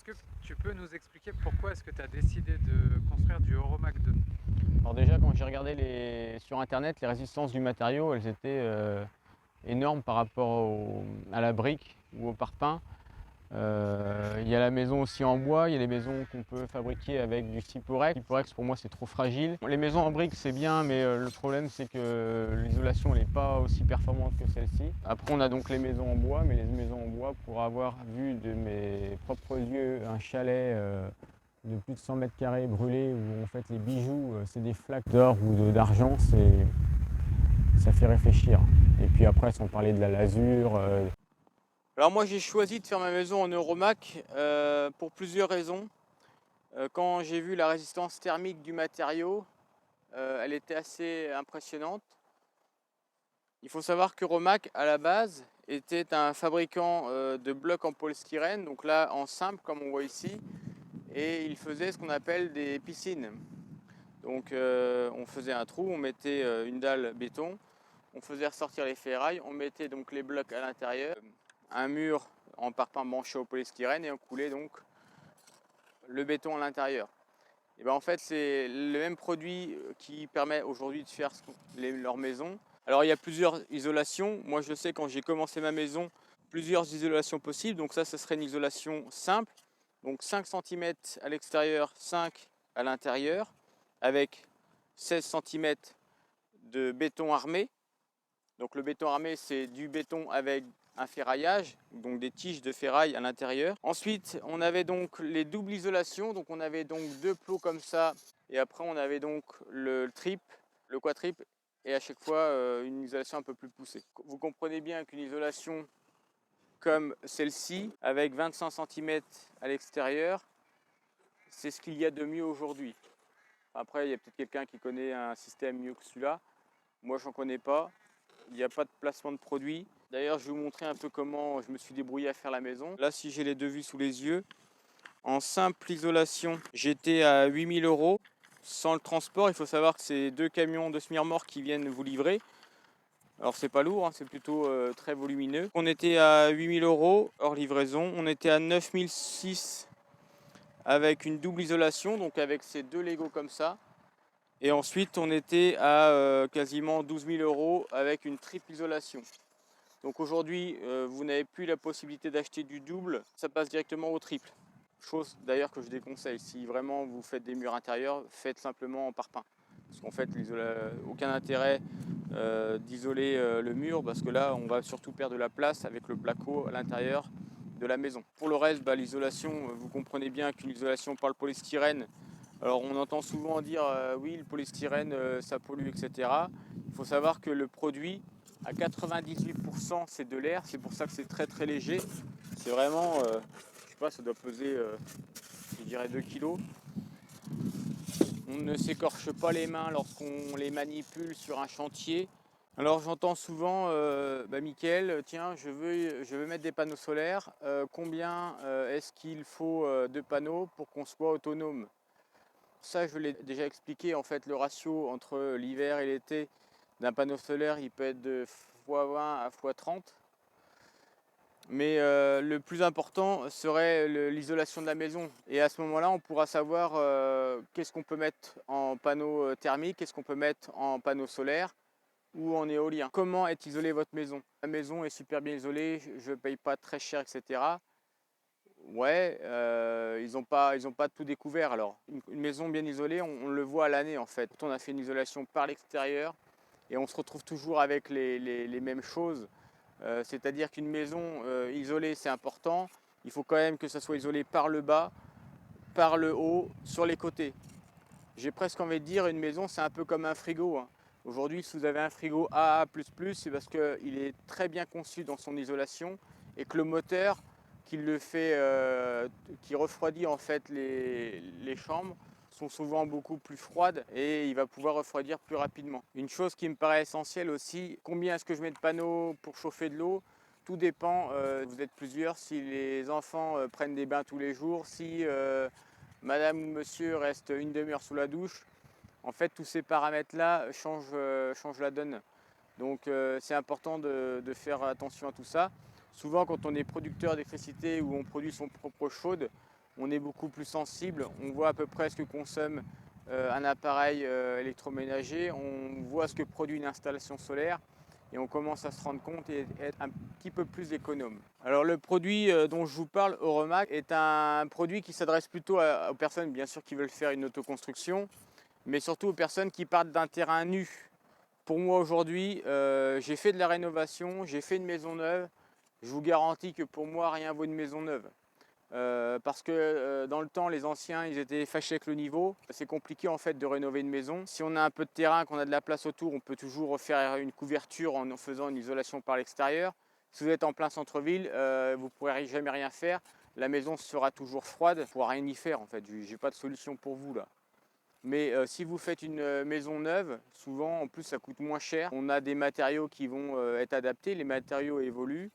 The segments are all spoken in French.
Est-ce que tu peux nous expliquer pourquoi est-ce que tu as décidé de construire du Euromac 2? Alors déjà, quand j'ai regardé sur internet, les résistances du matériau, elles étaient énormes par rapport à la brique ou au parpaing. Il y a la maison aussi en bois, il y a les maisons qu'on peut fabriquer avec du Cyporex. Cyporex pour moi c'est trop fragile. Les maisons en briques c'est bien, mais le problème c'est que l'isolation n'est pas aussi performante que celle-ci. Après on a donc les maisons en bois, mais les maisons en bois, pour avoir vu de mes propres yeux un chalet de plus de 100 mètres carrés brûlés où en fait les bijoux c'est des flaques d'or ou d'argent, ça fait réfléchir. Et puis après sans parler de la lasure. Alors moi j'ai choisi de faire ma maison en Euromac pour plusieurs raisons. Quand j'ai vu la résistance thermique du matériau, elle était assez impressionnante. Il faut savoir qu'Euromac à la base était un fabricant de blocs en polystyrène, donc là en simple comme on voit ici, et il faisait ce qu'on appelle des piscines. Donc on faisait un trou, on mettait une dalle béton, on faisait ressortir les ferrailles, on mettait donc les blocs à l'intérieur, un mur en parpaing branché au polystyrène et on coulait donc le béton à l'intérieur. Et ben en fait c'est le même produit qui permet aujourd'hui de faire leur maison. Alors il y a plusieurs isolations. Moi je sais quand j'ai commencé ma maison, plusieurs isolations possibles. Donc ça ce serait une isolation simple. Donc 5 cm à l'extérieur, 5 à l'intérieur, avec 16 cm de béton armé. Donc le béton armé c'est du béton avec un ferraillage, donc des tiges de ferraille à l'intérieur. Ensuite, on avait donc les doubles isolations, donc on avait donc deux plots comme ça, et après on avait donc le triple, le quadruple, et à chaque fois une isolation un peu plus poussée. Vous comprenez bien qu'une isolation comme celle-ci, avec 25 cm à l'extérieur, c'est ce qu'il y a de mieux aujourd'hui. Après, il y a peut-être quelqu'un qui connaît un système mieux que celui-là. Moi, j'en connais pas. Il n'y a pas de placement de produit. D'ailleurs, je vais vous montrer un peu comment je me suis débrouillé à faire la maison. Là, si j'ai les devis sous les yeux, en simple isolation, j'étais à 8 000 € sans le transport. Il faut savoir que c'est 2 camions de semi-remorque qui viennent vous livrer. Alors c'est pas lourd, hein, c'est plutôt très volumineux. On était à 8 000 € hors livraison. On était à 9 600 avec une double isolation, donc avec ces deux Legos comme ça. Et ensuite, on était à quasiment 12 000 € avec une triple isolation. Donc aujourd'hui, vous n'avez plus la possibilité d'acheter du double, ça passe directement au triple. Chose d'ailleurs que je déconseille. Si vraiment vous faites des murs intérieurs, faites simplement en parpaing. Parce qu'en fait, aucun intérêt d'isoler le mur, parce que là, on va surtout perdre de la place avec le placo à l'intérieur de la maison. Pour le reste, l'isolation, vous comprenez bien qu'une isolation par le polystyrène, alors on entend souvent dire oui, le polystyrène ça pollue, etc. Il faut savoir que le produit, à 98% c'est de l'air, c'est pour ça que c'est très très léger. C'est vraiment, je sais pas, ça doit peser, je dirais 2 kg. On ne s'écorche pas les mains lorsqu'on les manipule sur un chantier. Alors j'entends souvent, Mickaël, tiens, je veux mettre des panneaux solaires. Combien est-ce qu'il faut de panneaux pour qu'on soit autonome? Ça, je l'ai déjà expliqué, en fait, le ratio entre l'hiver et l'été d'un panneau solaire, il peut être de x20 à x30. Mais le plus important serait l'isolation de la maison. Et à ce moment-là, on pourra savoir qu'est-ce qu'on peut mettre en panneau thermique, qu'est-ce qu'on peut mettre en panneau solaire ou en éolien. Comment est isolée votre maison? La maison est super bien isolée, je ne paye pas très cher, etc. Ouais, ils ont pas tout découvert. Alors, une maison bien isolée, on le voit à l'année en fait. On a fait une isolation par l'extérieur et on se retrouve toujours avec les mêmes choses. C'est-à-dire qu'une maison isolée, c'est important. Il faut quand même que ça soit isolé par le bas, par le haut, sur les côtés. J'ai presque envie de dire, une maison, c'est un peu comme un frigo, hein. Aujourd'hui, si vous avez un frigo AA++, c'est parce qu'il est très bien conçu dans son isolation et que le moteur qui refroidit en fait les chambres sont souvent beaucoup plus froides et il va pouvoir refroidir plus rapidement. Une chose qui me paraît essentielle aussi, combien est-ce que je mets de panneaux pour chauffer de l'eau? Tout dépend, vous êtes plusieurs, si les enfants prennent des bains tous les jours, si madame ou monsieur reste une demi-heure sous la douche, en fait tous ces paramètres-là changent la donne. Donc c'est important de faire attention à tout ça. Souvent quand on est producteur d'électricité ou on produit son propre chaude, on est beaucoup plus sensible, on voit à peu près ce que consomme un appareil électroménager, on voit ce que produit une installation solaire et on commence à se rendre compte et être un petit peu plus économe. Alors le produit dont je vous parle, Oromac, est un produit qui s'adresse plutôt aux personnes bien sûr qui veulent faire une autoconstruction, mais surtout aux personnes qui partent d'un terrain nu. Pour moi aujourd'hui, j'ai fait de la rénovation, j'ai fait une maison neuve, je vous garantis que pour moi rien vaut une maison neuve. Parce que dans le temps, les anciens, ils étaient fâchés avec le niveau. C'est compliqué en fait de rénover une maison. Si on a un peu de terrain, qu'on a de la place autour, on peut toujours refaire une couverture en faisant une isolation par l'extérieur. Si vous êtes en plein centre-ville, vous ne pourrez jamais rien faire. La maison sera toujours froide, vous ne pourrez rien y faire en fait. J'ai pas de solution pour vous là. Mais si vous faites une maison neuve, souvent en plus ça coûte moins cher. On a des matériaux qui vont être adaptés, les matériaux évoluent.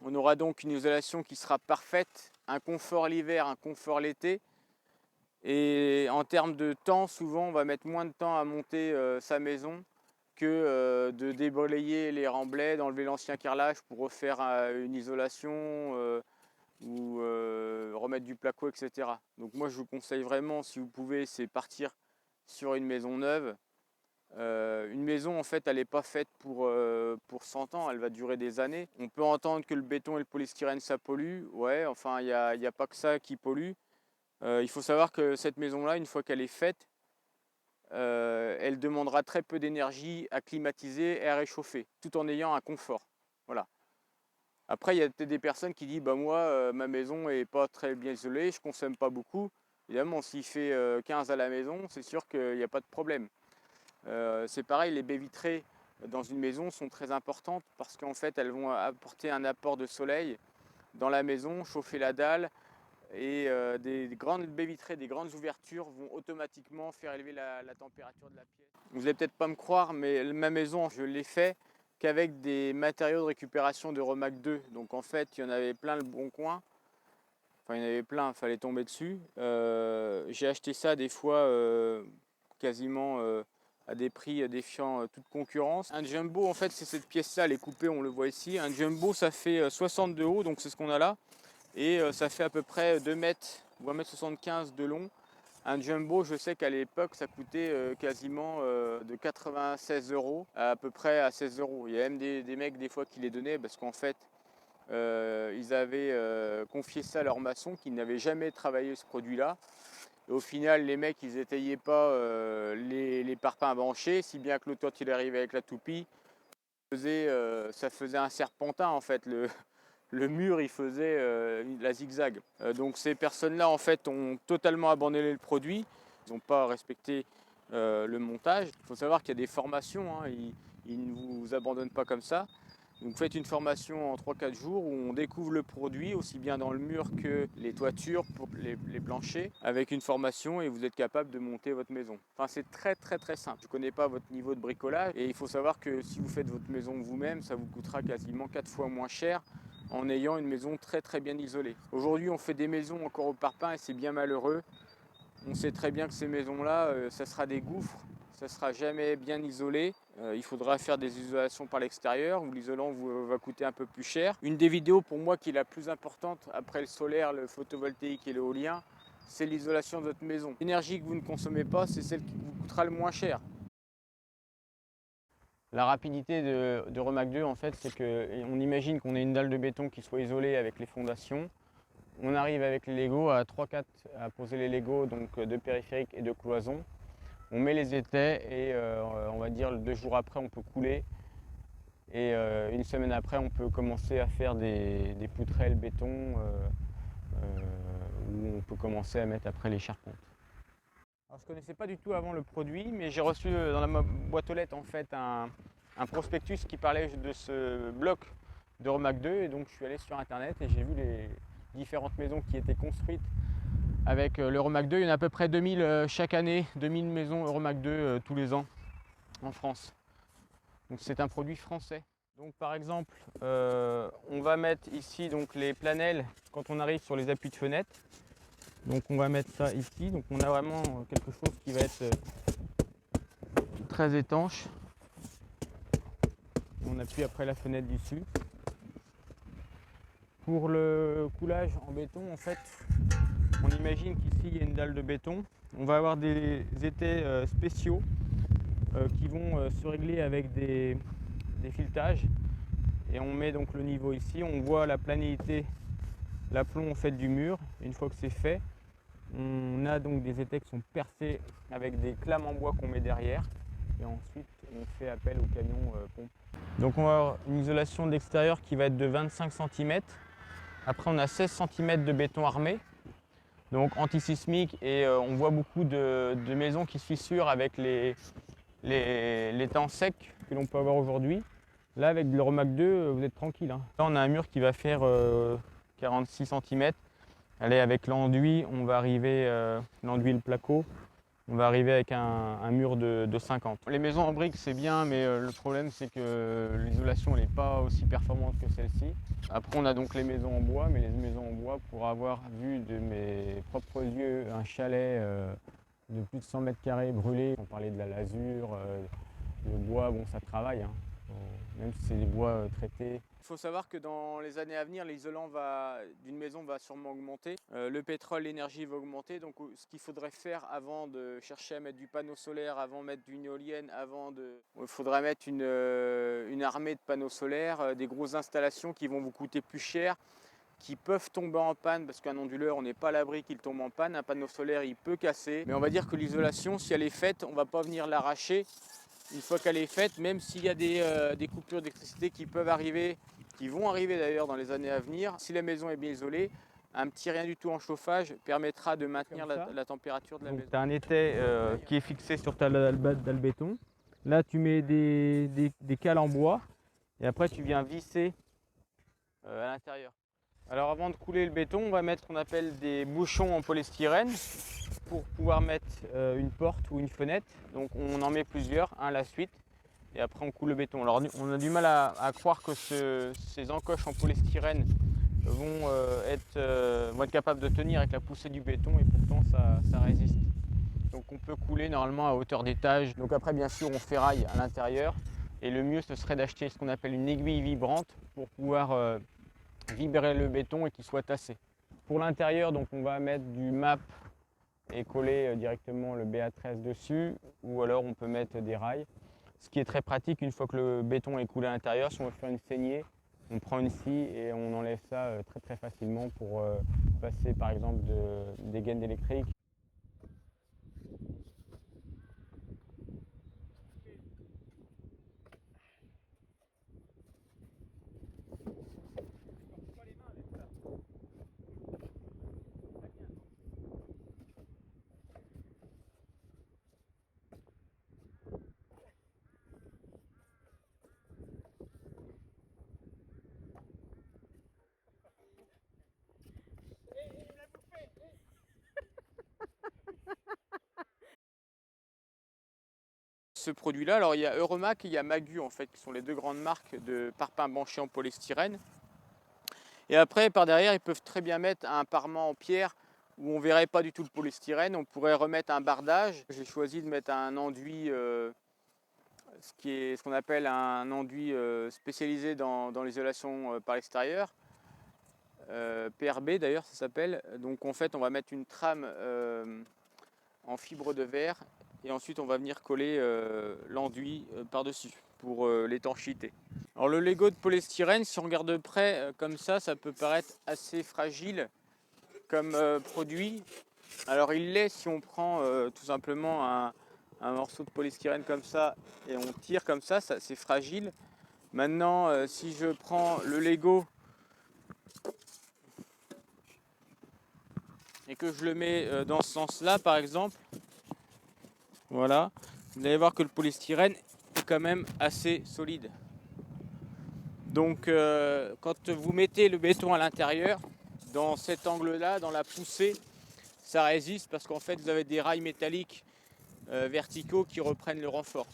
On aura donc une isolation qui sera parfaite, un confort l'hiver, un confort l'été. Et en termes de temps, souvent on va mettre moins de temps à monter sa maison que de déblayer les remblais, d'enlever l'ancien carrelage pour refaire une isolation ou remettre du placo, etc. Donc moi je vous conseille vraiment, si vous pouvez, c'est partir sur une maison neuve. Une maison, en fait, elle n'est pas faite pour 100 ans, elle va durer des années. On peut entendre que le béton et le polystyrène, ça pollue. Ouais, enfin, il n'y a pas que ça qui pollue. Il faut savoir que cette maison-là, une fois qu'elle est faite, elle demandera très peu d'énergie à climatiser et à réchauffer, tout en ayant un confort. Voilà. Après, il y a peut-être des personnes qui disent bah, moi, ma maison n'est pas très bien isolée, je ne consomme pas beaucoup. Évidemment, s'il fait 15 à la maison, c'est sûr qu'il n'y a pas de problème. C'est pareil, les baies vitrées dans une maison sont très importantes parce qu'en fait elles vont apporter un apport de soleil dans la maison, chauffer la dalle et des grandes baies vitrées, des grandes ouvertures vont automatiquement faire élever la température de la pièce. Vous n'allez peut-être pas me croire, mais ma maison je l'ai fait qu'avec des matériaux de récupération de Remac 2. Donc en fait il y en avait plein le bon coin. Enfin, il y en avait plein, il fallait tomber dessus. J'ai acheté ça des fois quasiment à des prix défiant toute concurrence. Un jumbo, en fait, c'est cette pièce-là, elle est coupée, on le voit ici. Un jumbo, ça fait 60 de haut, donc c'est ce qu'on a là. Et ça fait à peu près 2 mètres ou 1,75 m de long. Un jumbo, je sais qu'à l'époque, ça coûtait quasiment de 96 € à peu près à 16 €. Il y a même des mecs, des fois, qui les donnaient parce qu'en fait, ils avaient confié ça à leurs maçons qui n'avaient jamais travaillé ce produit-là. Et au final, les mecs, ils n'étayaient pas les parpaings branchés, si bien que l'autre, il arrivait avec la toupie, ça faisait un serpentin en fait. Le mur, il faisait la zigzag. Donc ces personnes-là, en fait, ont totalement abandonné le produit. Ils n'ont pas respecté le montage. Il faut savoir qu'il y a des formations, hein, ils ne vous abandonnent pas comme ça. Donc faites une formation en 3-4 jours où on découvre le produit, aussi bien dans le mur que les toitures, pour les planchers, avec une formation et vous êtes capable de monter votre maison. Enfin c'est très simple. Je ne connais pas votre niveau de bricolage et il faut savoir que si vous faites votre maison vous-même, ça vous coûtera quasiment 4 fois moins cher en ayant une maison très bien isolée. Aujourd'hui on fait des maisons encore au parpaing et c'est bien malheureux. On sait très bien que ces maisons-là, ça sera des gouffres, ça ne sera jamais bien isolé. Il faudra faire des isolations par l'extérieur où l'isolant va coûter un peu plus cher. Une des vidéos pour moi qui est la plus importante après le solaire, le photovoltaïque et l'éolien, c'est l'isolation de votre maison. L'énergie que vous ne consommez pas, c'est celle qui vous coûtera le moins cher. La rapidité de Remac 2, en fait, c'est qu'on imagine qu'on ait une dalle de béton qui soit isolée avec les fondations. On arrive avec les Legos à 3-4 à poser les Legos donc de périphérique et de cloison. On met les étais et on va dire 2 jours après on peut couler et une semaine après on peut commencer à faire des poutrelles béton où on peut commencer à mettre après les charpentes. Alors, je ne connaissais pas du tout avant le produit, mais j'ai reçu dans ma boîte aux lettres en fait un prospectus qui parlait de ce bloc de Remac 2 et donc je suis allé sur internet et j'ai vu les différentes maisons qui étaient construites avec l'Euromac 2. Il y en a à peu près 2000 chaque année, 2000 maisons Euromac 2 tous les ans en France. Donc c'est un produit français. Donc par exemple, on va mettre ici donc les planelles quand on arrive sur les appuis de fenêtre. Donc on va mettre ça ici. Donc on a vraiment quelque chose qui va être très étanche. On appuie après la fenêtre dessus. Pour le coulage en béton, en fait, On imagine qu'ici il y a une dalle de béton. On va avoir des étais spéciaux qui vont se régler avec des filetages. Et on met donc le niveau ici. On voit la planéité, l'aplomb en fait du mur. Une fois que c'est fait, on a donc des étais qui sont percés avec des clames en bois qu'on met derrière. Et ensuite, on fait appel au camion pompe. Donc on va avoir une isolation d'extérieur qui va être de 25 cm. Après, on a 16 cm de béton armé, donc antisismique, et on voit beaucoup de maisons qui se fissurent avec les temps secs que l'on peut avoir aujourd'hui. Là, avec de l'Euromac 2, vous êtes tranquille, hein. Là, on a un mur qui va faire 46 cm. Allez, avec l'enduit, on va arriver, l'enduit et le placo, on va arriver avec un mur de 50. Les maisons en briques, c'est bien, mais le problème, c'est que l'isolation n'est pas aussi performante que celle-ci. Après, on a donc les maisons en bois, mais les maisons en bois, pour avoir vu de mes propres yeux un chalet de plus de 100 mètres carrés brûlé, on parlait de la lasure, le bois, bon, ça travaille, hein. Même si c'est des bois traités. Il faut savoir que dans les années à venir, l'isolant d'une maison va sûrement augmenter. Le pétrole, l'énergie va augmenter. Donc ce qu'il faudrait faire avant de chercher à mettre du panneau solaire, avant de mettre d'une éolienne, il faudrait mettre une armée de panneaux solaires, des grosses installations qui vont vous coûter plus cher, qui peuvent tomber en panne, parce qu'un onduleur, on n'est pas à l'abri qu'il tombe en panne. Un panneau solaire, il peut casser. Mais on va dire que l'isolation, si elle est faite, on ne va pas venir l'arracher. Une fois qu'elle est faite, même s'il y a des coupures d'électricité qui peuvent arriver, qui vont arriver d'ailleurs dans les années à venir, si la maison est bien isolée, un petit rien du tout en chauffage permettra de maintenir la température de la maison. Tu as un étai qui est fixé sur ta dalle béton. Là, tu mets des cales en bois et après tu viens visser à l'intérieur. Alors avant de couler le béton, on va mettre ce qu'on appelle des bouchons en polystyrène pour pouvoir mettre une porte ou une fenêtre. Donc on en met plusieurs, un à la suite, et après on coule le béton. Alors on a du mal à croire que ces encoches en polystyrène vont être capables de tenir avec la poussée du béton, et pourtant ça résiste. Donc on peut couler normalement à hauteur d'étage. Donc après, bien sûr, on ferraille à l'intérieur, et le mieux ce serait d'acheter ce qu'on appelle une aiguille vibrante pour pouvoir vibrer le béton et qu'il soit tassé. Pour l'intérieur, donc on va mettre du MAP et coller directement le BA13 dessus, ou alors on peut mettre des rails. Ce qui est très pratique, une fois que le béton est coulé à l'intérieur, si on veut faire une saignée, on prend une scie et on enlève ça très facilement pour passer par exemple des gaines électriques. Ce produit-là, alors il y a Euromac et il y a Magu en fait, qui sont les deux grandes marques de parpaings banchés en polystyrène. Et après, par derrière, ils peuvent très bien mettre un parement en pierre où on ne verrait pas du tout le polystyrène. On pourrait remettre un bardage. J'ai choisi de mettre un enduit, ce qu'on appelle un enduit spécialisé dans l'isolation par l'extérieur. PRB d'ailleurs, ça s'appelle. Donc en fait, on va mettre une trame en fibre de verre, et ensuite on va venir coller l'enduit par-dessus pour l'étanchéité. Alors le Lego de polystyrène, si on regarde de près comme ça peut paraître assez fragile comme produit. Alors il l'est si on prend tout simplement un morceau de polystyrène comme ça et on tire comme ça c'est fragile. Maintenant si je prends le Lego et que je le mets dans ce sens-là par exemple, voilà, vous allez voir que le polystyrène est quand même assez solide. Donc quand vous mettez le béton à l'intérieur, dans cet angle-là, dans la poussée, ça résiste parce qu'en fait vous avez des rails métalliques verticaux qui reprennent le renfort.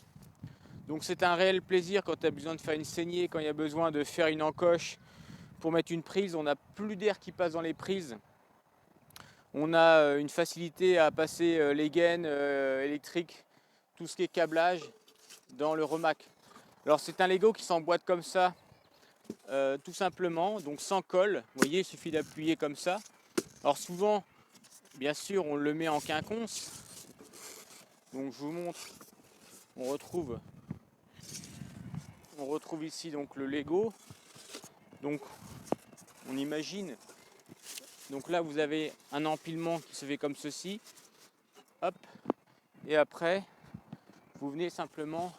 Donc c'est un réel plaisir quand tu as besoin de faire une saignée, quand il y a besoin de faire une encoche pour mettre une prise. On n'a plus d'air qui passe dans les prises. On a une facilité à passer les gaines électriques, tout ce qui est câblage dans le Euromac. Alors c'est un Lego qui s'emboîte comme ça, tout simplement, donc sans colle. Vous voyez, il suffit d'appuyer comme ça. Alors souvent, bien sûr, on le met en quinconce. Donc je vous montre, on retrouve ici donc le Lego. Donc on imagine, donc là vous avez un empilement qui se fait comme ceci, hop, et après vous venez simplement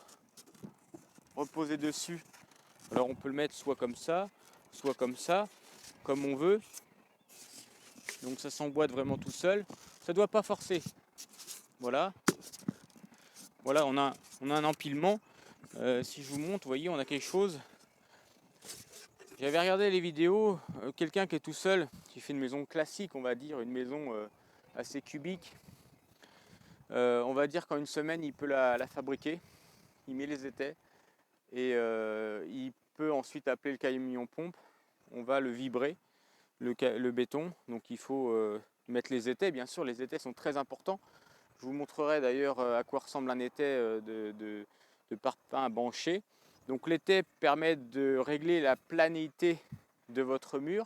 reposer dessus. Alors on peut le mettre soit comme ça, comme on veut. Donc ça s'emboîte vraiment tout seul. Ça ne doit pas forcer. Voilà. Voilà, on a un empilement. Si je vous montre, vous voyez, on a quelque chose. J'avais regardé les vidéos, quelqu'un qui est tout seul, qui fait une maison classique, on va dire, une maison assez cubique. On va dire qu'en une semaine, il peut la fabriquer. Il met les étais et il peut ensuite appeler le camion pompe. On va le vibrer, le béton. Donc il faut mettre les étais. Bien sûr, les étais sont très importants. Je vous montrerai d'ailleurs à quoi ressemble un étai de parpaing banché. Donc l'étai permet de régler la planéité de votre mur.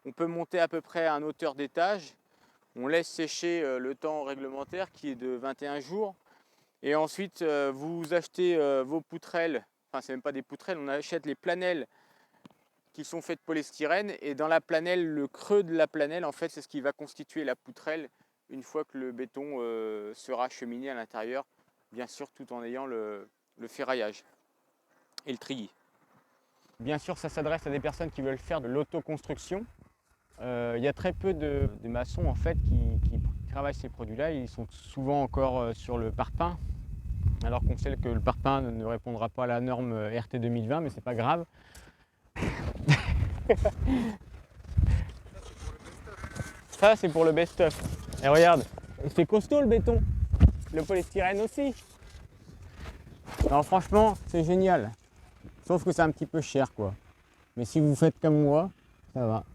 On peut monter à peu près à une hauteur d'étage. On laisse sécher le temps réglementaire qui est de 21 jours. Et ensuite, vous achetez vos poutrelles. Enfin, c'est même pas des poutrelles, on achète les planelles qui sont faites de polystyrène. Et dans la planelle, le creux de la planelle, en fait, c'est ce qui va constituer la poutrelle une fois que le béton sera acheminé à l'intérieur. Bien sûr, tout en ayant le ferraillage et le treillis. Bien sûr, ça s'adresse à des personnes qui veulent faire de l'autoconstruction. Il y a très peu de maçons en fait qui travaillent ces produits-là. Ils sont souvent encore sur le parpaing, alors qu'on sait que le parpaing ne répondra pas à la norme RT 2020, mais c'est pas grave. Ça, c'est pour le best-of. Et regarde, c'est costaud le béton, le polystyrène aussi. Alors franchement, c'est génial. Sauf que c'est un petit peu cher, quoi. Mais si vous faites comme moi, ça va.